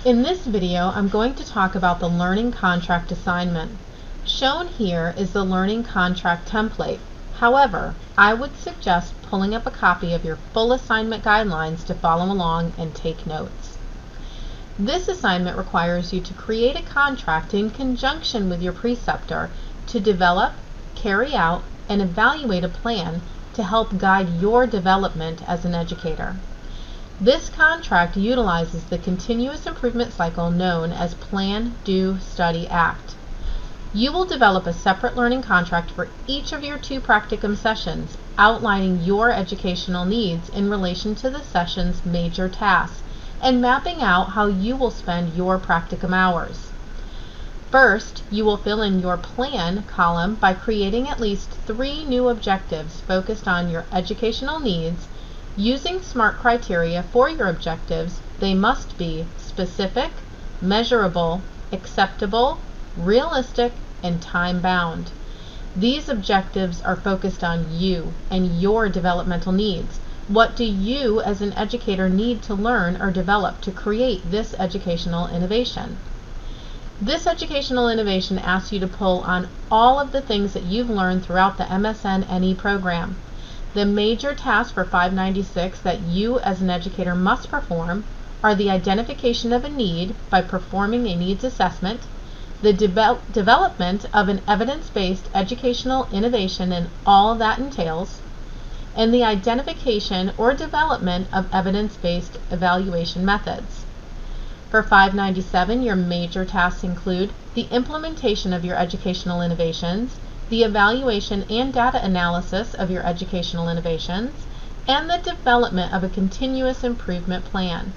In this video, I'm going to talk about the Learning Contract assignment. Shown here is the Learning Contract template. However, I would suggest pulling up a copy of your full assignment guidelines to follow along and take notes. This assignment requires you to create a contract in conjunction with your preceptor to develop, carry out, and evaluate a plan to help guide your development as an educator. This contract utilizes the continuous improvement cycle known as Plan, Do, Study, Act. You will develop a separate learning contract for each of your 2 practicum sessions, outlining your educational needs in relation to the session's major tasks and mapping out how you will spend your practicum hours. First, you will fill in your plan column by creating at least 3 new objectives focused on your educational needs. Using SMART criteria for your objectives, they must be specific, measurable, acceptable, realistic, and time-bound. These objectives are focused on you and your developmental needs. What do you as an educator need to learn or develop to create this educational innovation? This educational innovation asks you to pull on all of the things that you've learned throughout the MSN-NE program. The major tasks for 596 that you as an educator must perform are the identification of a need by performing a needs assessment, the development of an evidence-based educational innovation and all that entails, and the identification or development of evidence-based evaluation methods. For 597, your major tasks include the implementation of your educational innovations, the evaluation and data analysis of your educational innovations, and the development of a continuous improvement plan.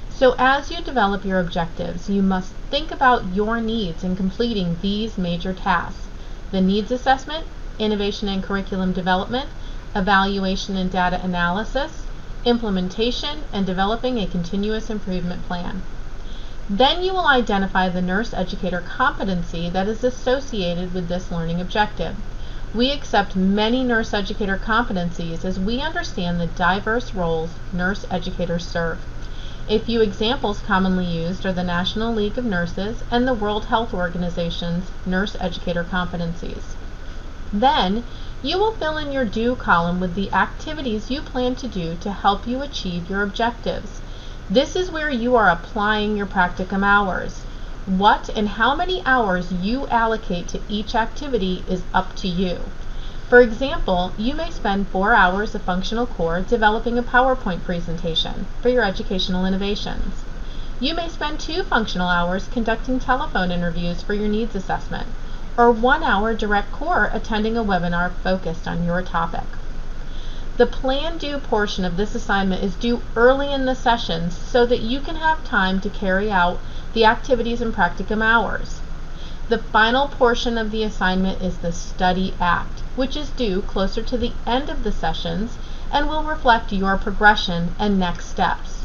So as you develop your objectives, you must think about your needs in completing these major tasks: the needs assessment, innovation and curriculum development, evaluation and data analysis, implementation, and developing a continuous improvement plan. Then you will identify the nurse educator competency that is associated with this learning objective. We accept many nurse educator competencies as we understand the diverse roles nurse educators serve. A few examples commonly used are the National League of Nurses and the World Health Organization's nurse educator competencies. Then, you will fill in your do column with the activities you plan to do to help you achieve your objectives. This is where you are applying your practicum hours. What and how many hours you allocate to each activity is up to you. For example, you may spend 4 hours of functional core developing a PowerPoint presentation for your educational innovations. You may spend 2 functional hours conducting telephone interviews for your needs assessment, or 1 hour direct core attending a webinar focused on your topic. The Plan Do portion of this assignment is due early in the sessions so that you can have time to carry out the activities and practicum hours. The final portion of the assignment is the Study Act, which is due closer to the end of the sessions and will reflect your progression and next steps.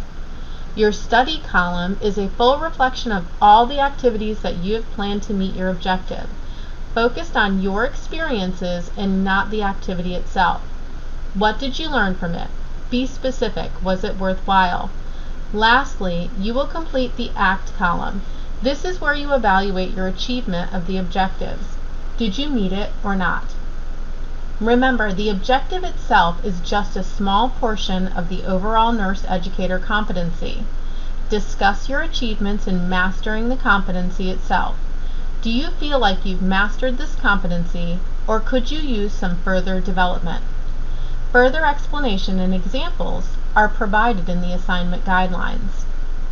Your study column is a full reflection of all the activities that you have planned to meet your objective, focused on your experiences and not the activity itself. What did you learn from it? Be specific. Was it worthwhile? Lastly, you will complete the ACT column. This is where you evaluate your achievement of the objectives. Did you meet it or not? Remember, the objective itself is just a small portion of the overall nurse educator competency. Discuss your achievements in mastering the competency itself. Do you feel like you've mastered this competency, or could you use some further development? Further explanation and examples are provided in the assignment guidelines.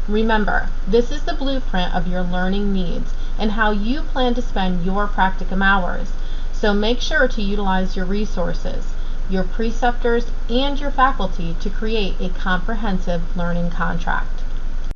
Remember, this is the blueprint of your learning needs and how you plan to spend your practicum hours, so make sure to utilize your resources, your preceptors, and your faculty to create a comprehensive learning contract.